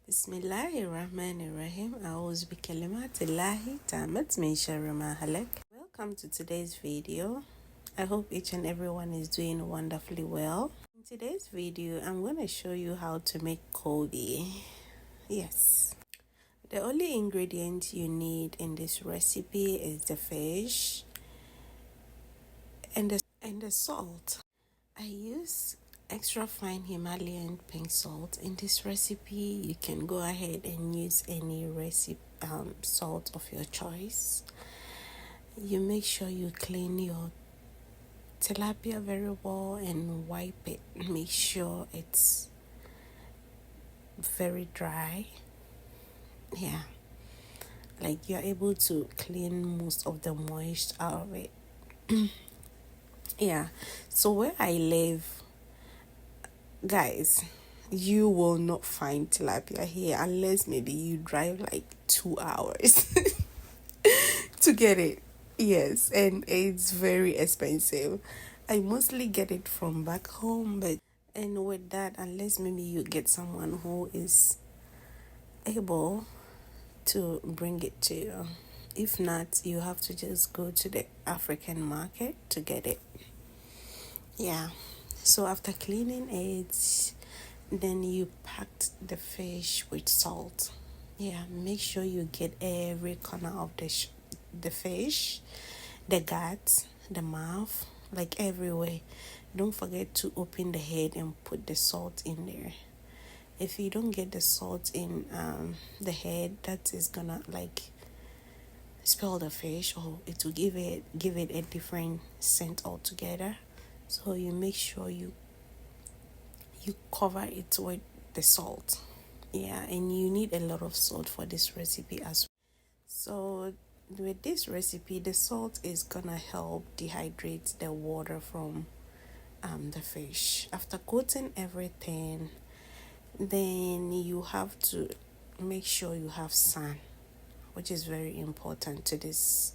Bismillahirrahmanirrahim. A'udhu bi kalimatillahi ta'amat min sharri ma halak. Welcome to today's video. I hope each and everyone is doing wonderfully well. In today's video, I'm going to show you how to make Koobi. Yes. The only ingredient you need in this recipe is the fish and the salt. I use extra fine Himalayan pink salt in this recipe. You can go ahead and use any salt of your choice. You make sure you clean your tilapia very well and wipe it. Make sure it's very dry. Yeah, like you're able to clean most of the moisture out of it. Yeah, so where I live, guys, you will not find tilapia here unless maybe you drive like 2 hours to get it. Yes, and it's very expensive. I mostly get it from back home, and with that, unless maybe you get someone who is able to bring it to you. If not, you have to just go to the African market to get it. Yeah. So after cleaning it, then you packed the fish with salt. Yeah, make sure you get every corner of the fish, the guts, the mouth, like everywhere. Don't forget to open the head and put the salt in there. If you don't get the salt in the head, that is gonna like spoil the fish, or it will give it a different scent altogether. So you make sure you cover it with the salt. Yeah, and you need a lot of salt for this recipe as well. So with this recipe, the salt is gonna help dehydrate the water from the fish. After coating everything, then you have to make sure you have sand, which is very important to this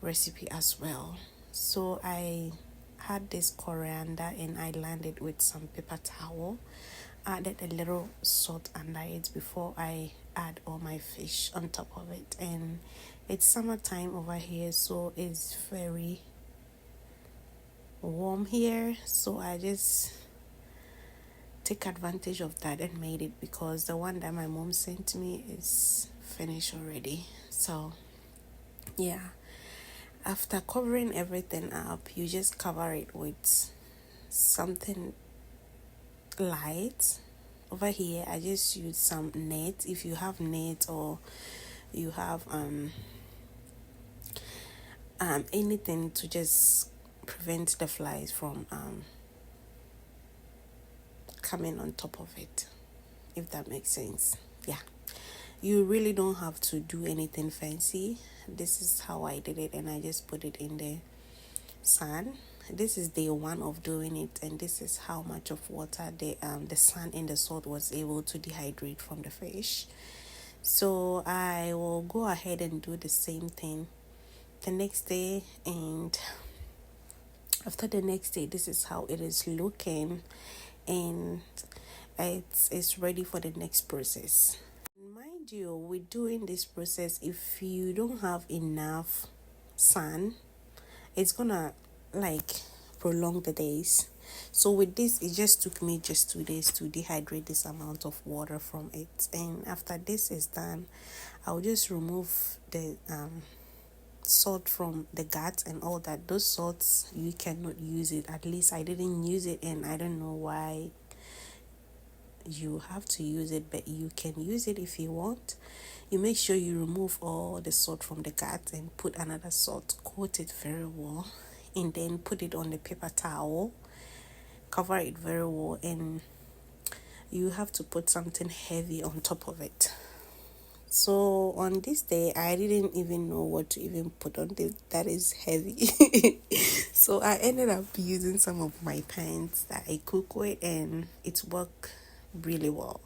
recipe as well. So I had this coriander and I landed with some paper towel, added a little salt under it before I add all my fish on top of it. And it's summertime over here, so it's very warm here, so I just take advantage of that and made it, because the one that my mom sent me is finished already. So yeah, after covering everything up, you just cover it with something light. Over here I just use some net. If you have net, or you have anything to just prevent the flies from coming on top of it, if that makes sense. Yeah, you really don't have to do anything fancy. This is how I did it, and I just put it in the sand. This is day one of doing it, and this is how much of water the sand and the salt was able to dehydrate from the fish. So I will go ahead and do the same thing the next day, and after the next day, this is how it is looking, and it's ready for the next process. Mind you, with doing this process, if you don't have enough sand, it's gonna like prolong the days. So with this, it just took me just 2 days to dehydrate this amount of water from it. And after this is done, I'll just remove the salt from the guts and all that. Those salts, you cannot use it. At least I didn't use it, and I don't know why you have to use it, but you can use it if you want. You make sure you remove all the salt from the guts and put another salt, coat it very well, and then put it on the paper towel, cover it very well, and you have to put something heavy on top of it. So on this day, I didn't even know what to even put on this that is heavy. So I ended up using some of my pans that I cook with, and it worked really well.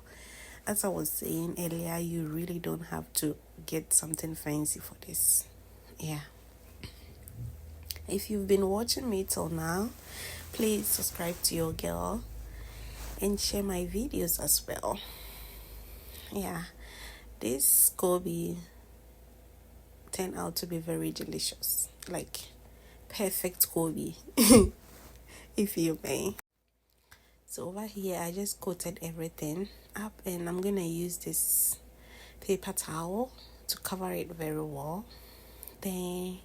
As I was saying earlier, you really don't have to get something fancy for this. Yeah. If you've been watching me till now, please subscribe to your girl and share my videos as well. Yeah, this Koobi turned out to be very delicious, like perfect Koobi, if you may. So over here, I just coated everything up, and I'm gonna use this paper towel to cover it very well. Then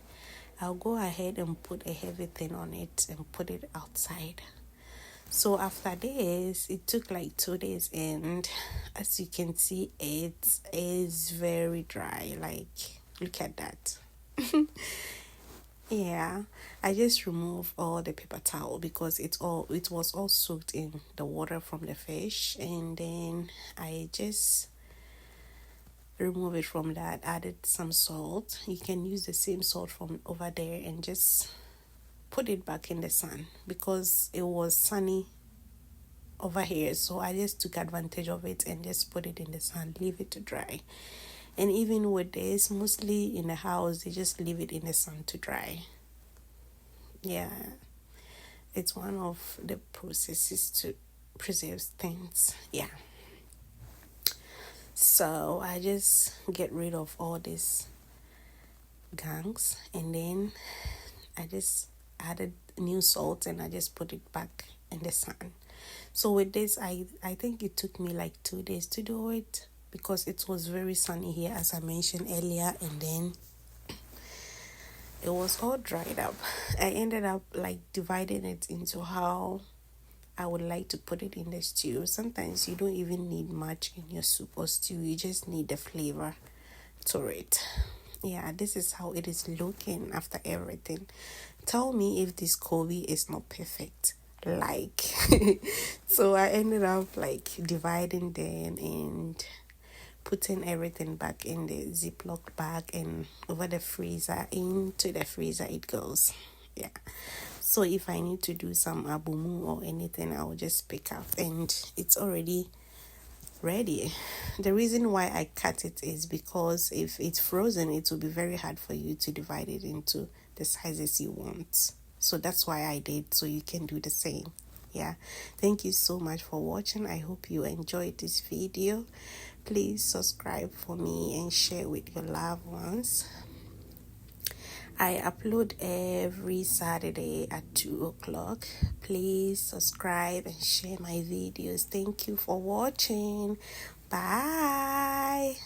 I'll go ahead and put a heavy thing on it and put it outside. So after this, it took like 2 days, and as you can see, it is very dry. Like, look at that. Yeah, I just removed all the paper towel because it was all soaked in the water from the fish, and then I just remove it from that, added some salt. You can use the same salt from over there and just put it back in the sun because it was sunny over here, so I just took advantage of it and just put it in the sun, leave it to dry. And even with this, mostly in the house, they just leave it in the sun to dry. Yeah, it's one of the processes to preserve things. Yeah, so I just get rid of all these gangs, and then I just added new salt and I just put it back in the sun. So with this, I think it took me like 2 days to do it because it was very sunny here, as I mentioned earlier, and then it was all dried up. I ended up like dividing it into how I would like to put it in the stew. Sometimes you don't even need much in your soup or stew. You just need the flavor to it. Yeah, this is how it is looking after everything. Tell me if this Koobi is not perfect. Like, so I ended up like dividing them and putting everything back in the Ziploc bag and over the freezer. Into the freezer it goes. Yeah. So if I need to do some abumu or anything, I'll just pick up and it's already ready. The reason why I cut it is because if it's frozen, it will be very hard for you to divide it into the sizes you want. So that's why I did, so you can do the same. Yeah, thank you so much for watching. I hope you enjoyed this video. Please subscribe for me and share with your loved ones. I upload every Saturday at 2 o'clock. Please subscribe and share my videos. Thank you for watching. Bye.